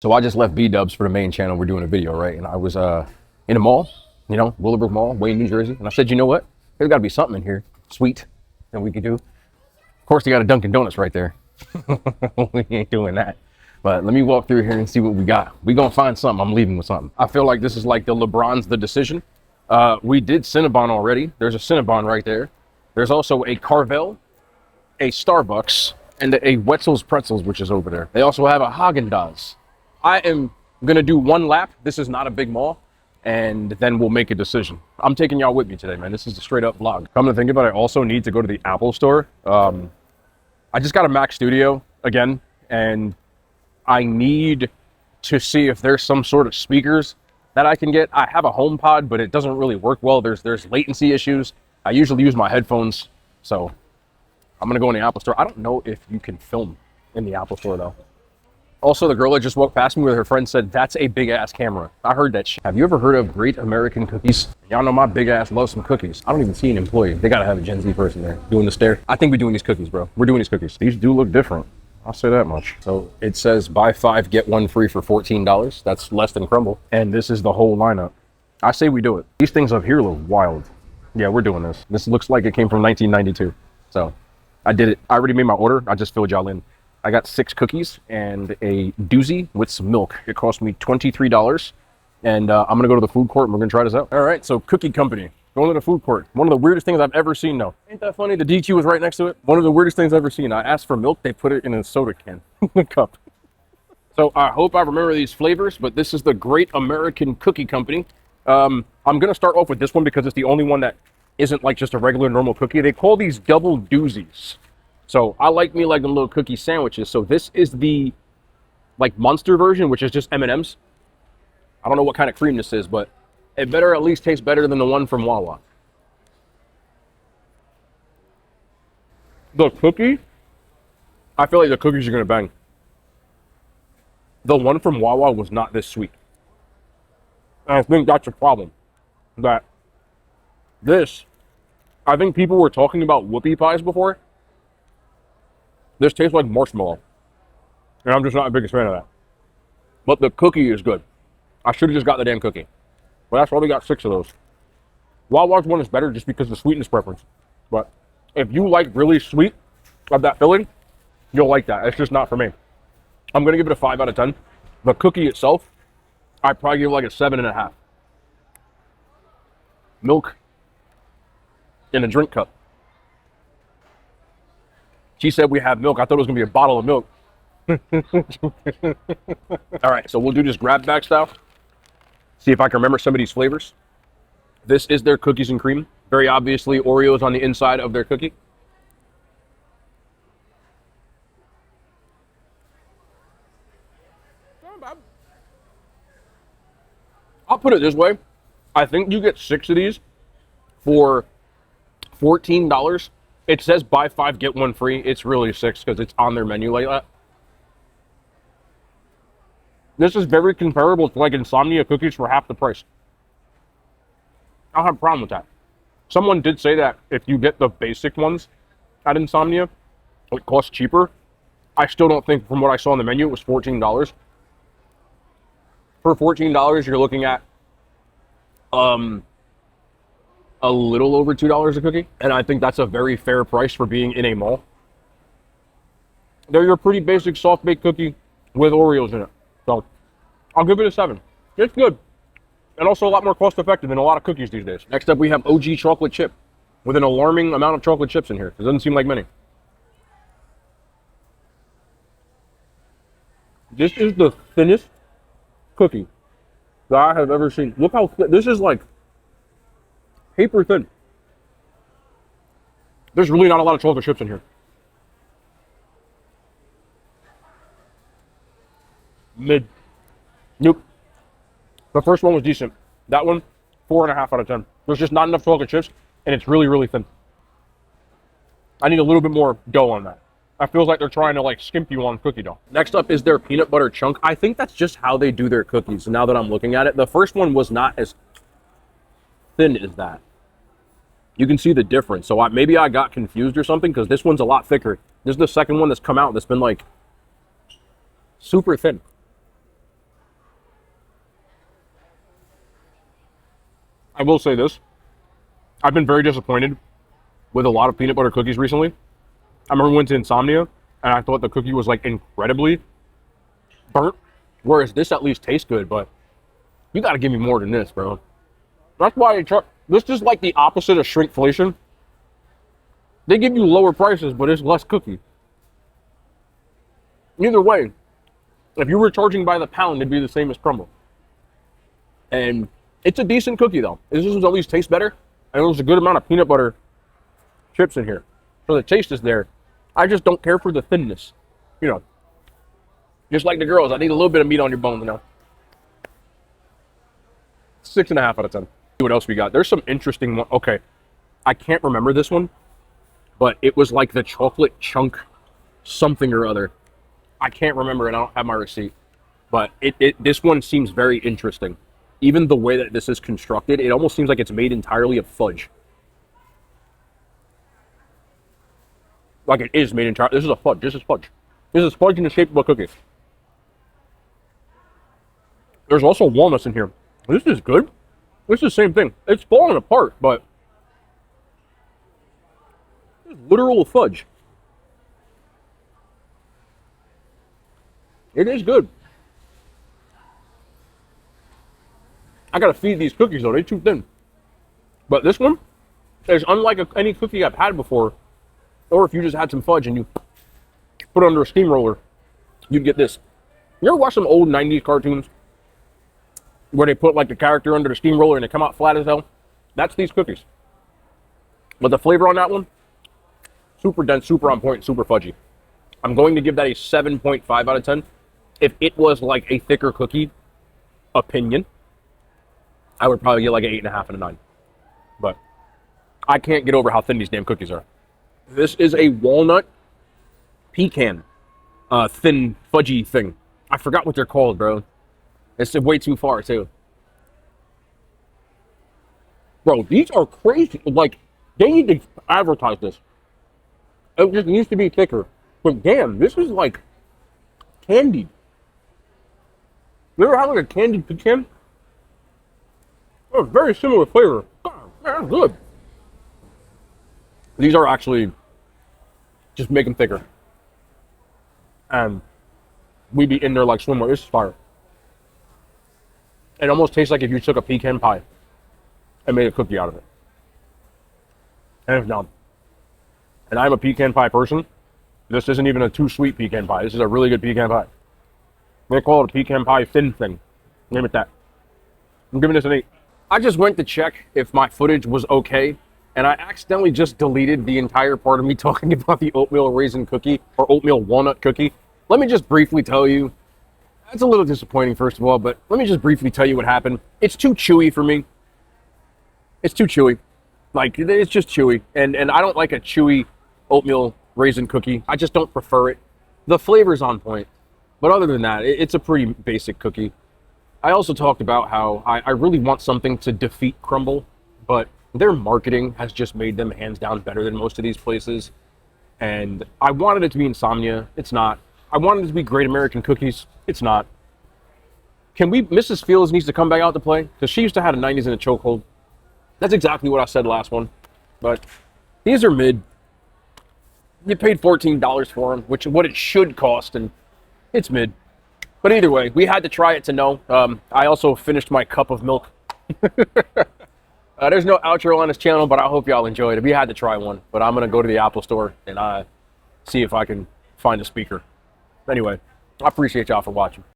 So I just left B-Dubs for the main channel. We're doing a video, right? And I was in a mall, you know, Willowbrook Mall, Wayne, New Jersey. And I said, you know what? There's got to be something in here, sweet, that we could do. Of course, they got a Dunkin' Donuts right there. We ain't doing that. But let me walk through here and see what we got. We gonna find something. I'm leaving with something. I feel like this is like the LeBron's The Decision. We did Cinnabon already. There's a Cinnabon right there. There's also a Carvel, a Starbucks, and a Wetzel's Pretzels, which is over there. They also have a Haagen-Dazs. I am gonna do one lap. This is not a big mall, and then we'll make a decision. I'm taking y'all with me today, man. This is a straight up vlog. Come to think about it, I also need to go to the Apple store. I just got a Mac Studio again, and I need to see if there's some sort of speakers that I can get. I have a HomePod, but it doesn't really work well. There's latency issues. I usually use my headphones, so I'm gonna go in the Apple store. I don't know if you can film in the Apple store though. Also, the girl that just walked past me with her friend said, that's a big ass camera. I heard that shit. Have you ever heard of Great American Cookies? Y'all know my big ass loves some cookies. I don't even see an employee. They gotta have a Gen Z person there doing the stare. I think we're doing these cookies, bro. We're doing these cookies. These do look different. I'll say that much. So it says buy 5, get 1 free for $14. That's less than Crumble. And this is the whole lineup. I say we do it. These things up here look wild. Yeah, we're doing this. This looks like it came from 1992. So I did it. I already made my order. I just filled y'all in. I got 6 cookies and a doozy with some milk. It cost me $23. And I'm gonna go to the food court and we're gonna try this out. All right, so Cookie Company. Going to the food court. One of the weirdest things I've ever seen, though. Ain't that funny? The DQ was right next to it. One of the weirdest things I've ever seen. I asked for milk. They put it in a soda can, a cup. So I hope I remember these flavors, but this is the Great American Cookie Company. I'm going to start off with this one because it's the only one that isn't like just a regular normal cookie. They call these double doozies. So I like me like them little cookie sandwiches. So this is the like monster version, which is just M&Ms. I don't know what kind of cream this is, but it better at least taste better than the one from Wawa. The cookie, I feel like the cookies are gonna bang. The one from Wawa was not this sweet. And I think that's a problem. That this, I think people were talking about whoopie pies before. This tastes like marshmallow. And I'm just not the biggest fan of that. But the cookie is good. I should have just got the damn cookie. But that's why we got 6 of those. Wawa's one is better just because of the sweetness preference. But if you like really sweet of that filling, you'll like that. It's just not for me. I'm going to give it a 5 out of 10. The cookie itself, I'd probably give it like a 7.5. Milk in a drink cup. She said we have milk. I thought it was going to be a bottle of milk. All right, so we'll do this grab bag style. See if I can remember some of these flavors. This is their cookies and cream. Very obviously, Oreos on the inside of their cookie. I'll put it this way. I think you get 6 of these for $14. It says buy 5, get 1 free. It's really 6 because it's on their menu like that. This is very comparable to like Insomnia cookies for half the price. I don't have a problem with that. Someone did say that if you get the basic ones at Insomnia, it costs cheaper. I still don't think, from what I saw on the menu, it was $14. For $14, you're looking at a little over $2 a cookie. And I think that's a very fair price for being in a mall. They're your pretty basic soft-baked cookie with Oreos in it. So I'll give it a 7. It's good. And also a lot more cost effective than a lot of cookies these days. Next up, we have OG chocolate chip with an alarming amount of chocolate chips in here. It doesn't seem like many. This is the thinnest cookie that I have ever seen. Look how thin. This is like paper thin. There's really not a lot of chocolate chips in here. Mid. Nope. The first one was decent. That one, 4.5 out of 10. There's just not enough chocolate chips, and it's really, really thin. I need a little bit more dough on that. That feels like they're trying to like skimp you on cookie dough. Next up is their peanut butter chunk. I think that's just how they do their cookies. Now that I'm looking at it, the first one was not as thin as that. You can see the difference. So maybe I got confused or something because this one's a lot thicker. This is the second one that's come out that's been like super thin. I will say this. I've been very disappointed with a lot of peanut butter cookies recently. I remember we went to Insomnia, and I thought the cookie was like incredibly burnt, whereas this at least tastes good, but you got to give me more than this, bro. That's why this is like the opposite of shrinkflation. They give you lower prices, but it's less cookie. Either way, if you were charging by the pound, it'd be the same as crumble. And it's a decent cookie, though. This one's at least tastes better, and there's a good amount of peanut butter chips in here. So the taste is there. I just don't care for the thinness. You know, just like the girls, I need a little bit of meat on your bones, you know. 6.5 out of 10. See what else we got. There's some interesting one. Okay, I can't remember this one, but it was like the chocolate chunk something or other. I can't remember, and I don't have my receipt. But this one seems very interesting. Even the way that this is constructed, it almost seems like it's made entirely of fudge. Like it is made entirely. This is a fudge. This is fudge. This is fudge in the shape of a cookie. There's also walnuts in here. This is good. This is the same thing. It's falling apart, but it's literal fudge. It is good. I gotta feed these cookies though, they're too thin. But this one is unlike any cookie I've had before. Or if you just had some fudge and you put it under a steamroller, you'd get this. You ever watch some old 90s cartoons where they put like the character under the steamroller and they come out flat as hell? That's these cookies. But the flavor on that one, super dense, super on point, super fudgy. I'm going to give that a 7.5 out of 10. If it was like a thicker cookie opinion, I would probably get like an 8.5 and a 9. But I can't get over how thin these damn cookies are. This is a walnut pecan thin fudgy thing. I forgot what they're called, bro. It's way too far, too. Bro, these are crazy. Like, they need to advertise this. It just needs to be thicker. But damn, this is like candied. You ever had like a candied pecan? Oh, very similar flavor. Oh, that's good. These are actually just make them thicker. And we'd be in there like swimwear. This is fire. It almost tastes like if you took a pecan pie and made a cookie out of it. Hands down. And I'm a pecan pie person. This isn't even a too sweet pecan pie. This is a really good pecan pie. They call it a pecan pie thin thing. Name it that. I'm giving this an 8. I just went to check if my footage was okay, and I accidentally just deleted the entire part of me talking about the oatmeal raisin cookie or oatmeal walnut cookie. Let me just briefly tell you. That's a little disappointing, first of all, but let me just briefly tell you what happened. It's too chewy for me. It's too chewy. Like, it's just chewy. And I don't like a chewy oatmeal raisin cookie. I just don't prefer it. The flavor's on point. But other than that, it's a pretty basic cookie. I also talked about how I really want something to defeat crumble, but their marketing has just made them hands down better than most of these places. And I wanted it to be Insomnia. It's not. I wanted it to be Great American Cookies. It's not. Mrs. Fields needs to come back out to play, because she used to have a 90s in a chokehold. That's exactly what I said last one. But these are mid. You paid $14 for them, which is what it should cost, and it's mid. But either way, we had to try it to know. I also finished my cup of milk. There's no outro on this channel, but I hope y'all enjoyed it. We had to try one, but I'm going to go to the Apple store and see if I can find a speaker. Anyway, I appreciate y'all for watching.